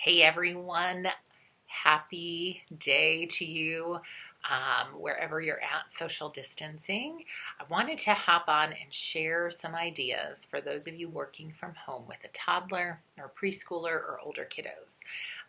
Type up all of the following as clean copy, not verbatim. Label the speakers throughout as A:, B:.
A: Hey everyone, happy day to you wherever you're at social distancing. I wanted to hop on and share some ideas for those of you working from home with a toddler or preschooler or older kiddos.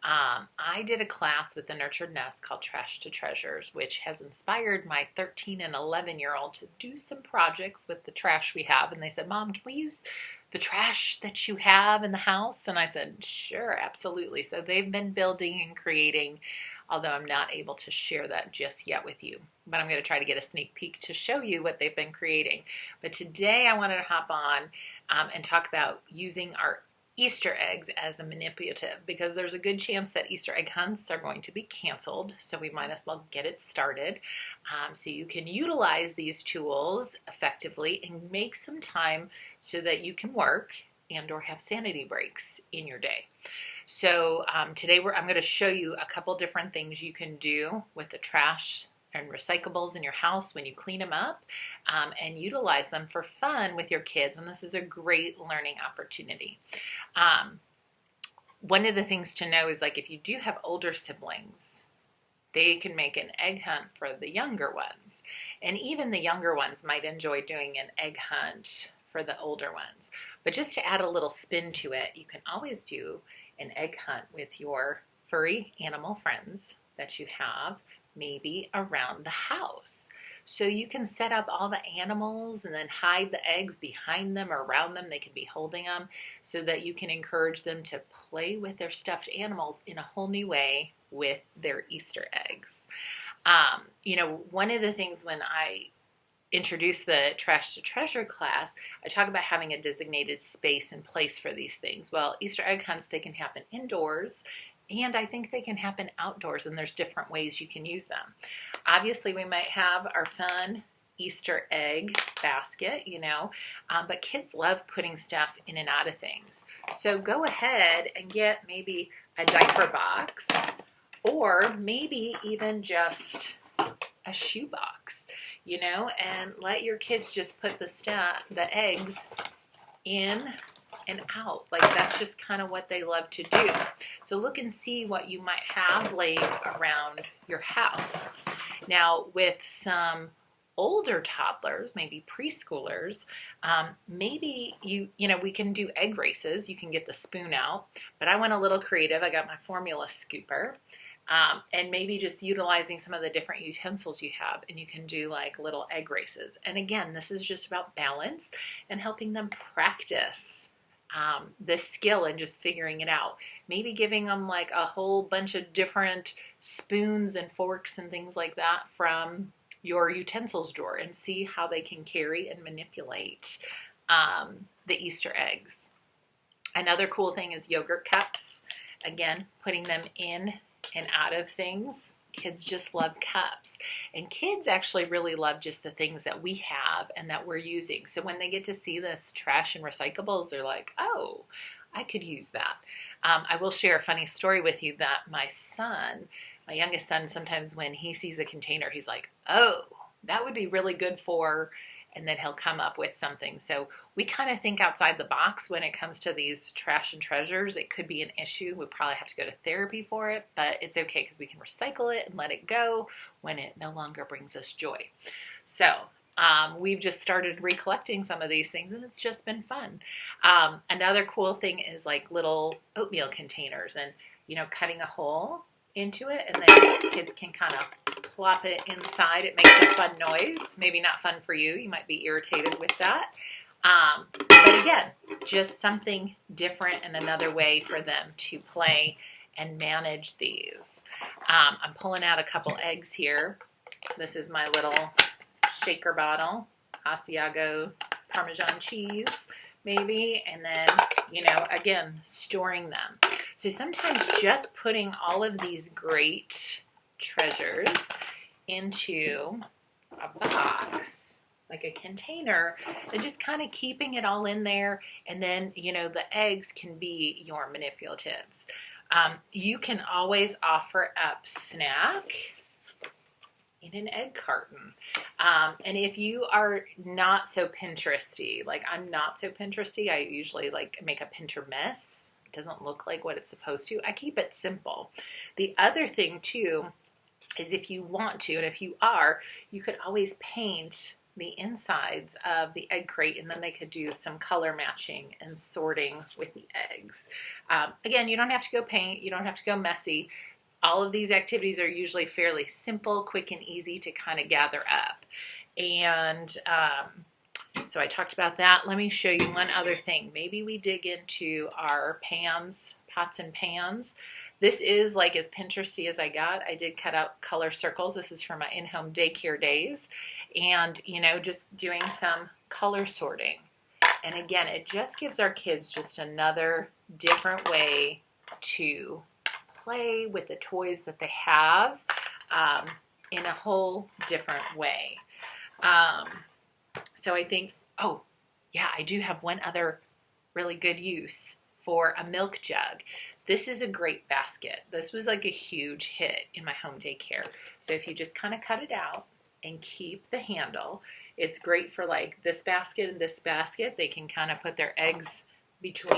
A: I did a class with the Nurtured Nest called Trash to Treasures, which has inspired my 13 and 11-year-old to do some projects with the trash we have. And they said, Mom, can we use the trash that you have in the house? And I said, sure, absolutely. So they've been building and creating, although I'm not able to share that just yet with you. But I'm going to try to get a sneak peek to show you what they've been creating. But today I wanted to hop on and talk about using our Easter eggs as a manipulative, because there's a good chance that Easter egg hunts are going to be canceled, so we might as well get it started. So you can utilize these tools effectively and make some time so that you can work and or have sanity breaks in your day. So today I'm going to show you a couple different things you can do with the trash and recyclables in your house when you clean them up, and utilize them for fun with your kids. And this is a great learning opportunity. One of the things to know is, like, if you do have older siblings, they can make an egg hunt for the younger ones. And even the younger ones might enjoy doing an egg hunt for the older ones. But just to add a little spin to it, you can always do an egg hunt with your furry animal friends that you have, maybe around the house. So you can set up all the animals and then hide the eggs behind them or around them. They can be holding them so that you can encourage them to play with their stuffed animals in a whole new way with their Easter eggs. One of the things when I introduce the Trash to Treasure class, I talk about having a designated space and place for these things. Well, Easter egg hunts, they can happen indoors, and I think they can happen outdoors, and there's different ways you can use them. Obviously, we might have our fun Easter egg basket, but kids love putting stuff in and out of things. So go ahead and get maybe a diaper box, or maybe even just a shoe box, and let your kids just put the eggs in and out. Like, that's just kind of what they love to do. So look and see what you might have laying around your house. Now, with some older toddlers, maybe preschoolers, maybe we can do egg races. You can get the spoon out, but I went a little creative. I got my formula scooper. And maybe just utilizing some of the different utensils you have, and you can do like little egg races. And again, this is just about balance and helping them practice this skill and just figuring it out. Maybe giving them like a whole bunch of different spoons and forks and things like that from your utensils drawer, and see how they can carry and manipulate the Easter eggs. Another cool thing is yogurt cups. Again, putting them in and out of things. Kids just love cups, and kids actually really love just the things that we have and that we're using. So when they get to see this trash and recyclables, they're like, oh, I could use that. I will share a funny story with you that my youngest son, sometimes when he sees a container, he's like, oh, that would be really good for, and then he'll come up with something. So we kind of think outside the box when it comes to these trash and treasures. It could be an issue. We'll probably have to go to therapy for it, but it's okay because we can recycle it and let it go when it no longer brings us joy. So we've just started recollecting some of these things, and it's just been fun. Another cool thing is like little oatmeal containers, and cutting a hole into it, and then kids can kind of plop it inside. It makes a fun noise. Maybe not fun for you. You might be irritated with that. But again, just something different and another way for them to play and manage these. I'm pulling out a couple eggs here. This is my little shaker bottle, Asiago Parmesan cheese, maybe, and then, again, storing them. So sometimes just putting all of these great treasures into a box, like a container, and just kind of keeping it all in there, and then, the eggs can be your manipulatives. You can always offer up snack in an egg carton. And if you are not so Pinteresty, like I'm not so Pinteresty, I usually like make a Pinter mess doesn't look like what it's supposed to. I keep it simple. The other thing too is if you want to, and if you are, you could always paint the insides of the egg crate, and then they could do some color matching and sorting with the eggs. Again, you don't have to go paint, you don't have to go messy. All of these activities are usually fairly simple, quick, and easy to kind of gather up. And so I talked about that. Let me show you one other thing. Maybe we dig into our pans, pots and pans. This is like as Pinteresty as I got. I did cut out color circles. This is for my in-home daycare days. And, you know, just doing some color sorting. And again, it just gives our kids just another different way to play with the toys that they have in a whole different way. So I think, oh, yeah, I do have one other really good use for a milk jug. This is a great basket. This was like a huge hit in my home daycare. So if you just kind of cut it out and keep the handle, it's great for like this basket and this basket. They can kind of put their eggs between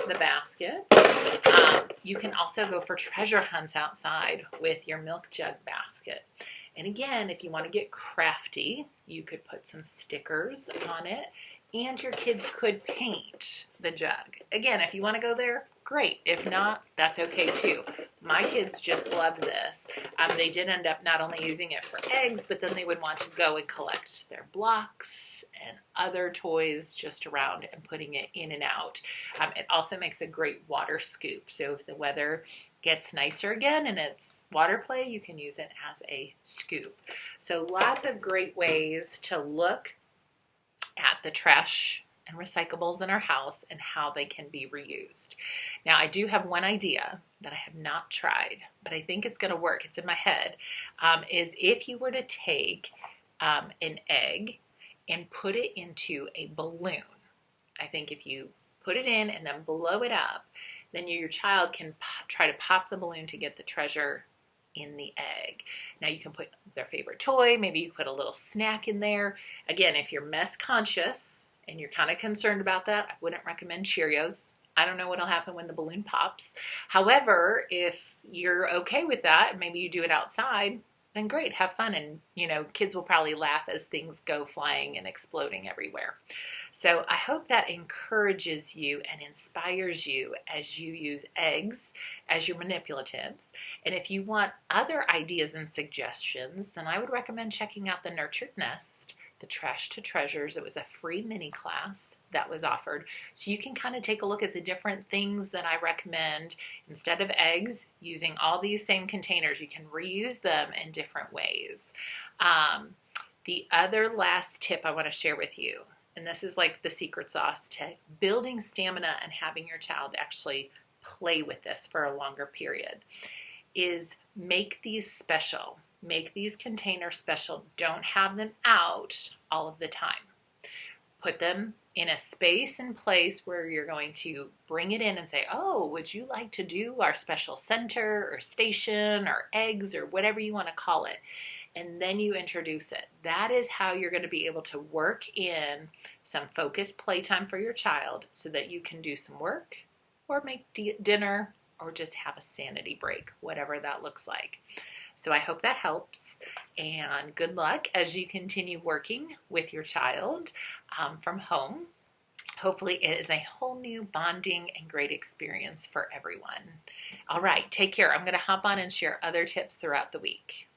A: the baskets. You can also go for treasure hunts outside with your milk jug basket. And again, if you want to get crafty, you could put some stickers on it, and your kids could paint the jug. Again, if you want to go there, great. If not, that's okay too. My kids just loved this. They did end up not only using it for eggs, but then they would want to go and collect their blocks and other toys just around and putting it in and out. It also makes a great water scoop. So if the weather gets nicer again and it's water play, you can use it as a scoop. So lots of great ways to look at the trash and recyclables in our house and how they can be reused. Now, I do have one idea that I have not tried, but I think it's going to work. It's in my head. Is if you were to take an egg and put it into a balloon. I think if you put it in and then blow it up, then your child can try to pop the balloon to get the treasure in the egg. Now you can put their favorite toy, maybe you put a little snack in there. Again, if you're mess conscious and you're kind of concerned about that, I wouldn't recommend Cheerios. I don't know what'll happen when the balloon pops. However, if you're okay with that, maybe you do it outside, then great, have fun. And, you know, kids will probably laugh as things go flying and exploding everywhere. So I hope that encourages you and inspires you as you use eggs as your manipulatives. And if you want other ideas and suggestions, then I would recommend checking out the Nurtured Nest, the Trash to Treasures. It was a free mini class that was offered. So you can kind of take a look at the different things that I recommend. Instead of eggs, using all these same containers, you can reuse them in different ways. The other last tip I want to share with you, and this is like the secret sauce to building stamina and having your child actually play with this for a longer period, is make these special. Make these containers special. Don't have them out all of the time. Put them in a space and place where you're going to bring it in and say, oh, would you like to do our special center or station or eggs or whatever you want to call it? And then you introduce it. That is how you're going to be able to work in some focused playtime for your child so that you can do some work or make dinner or just have a sanity break, whatever that looks like. So I hope that helps, and good luck as you continue working with your child from home. Hopefully it is a whole new bonding and great experience for everyone. All right, take care. I'm going to hop on and share other tips throughout the week.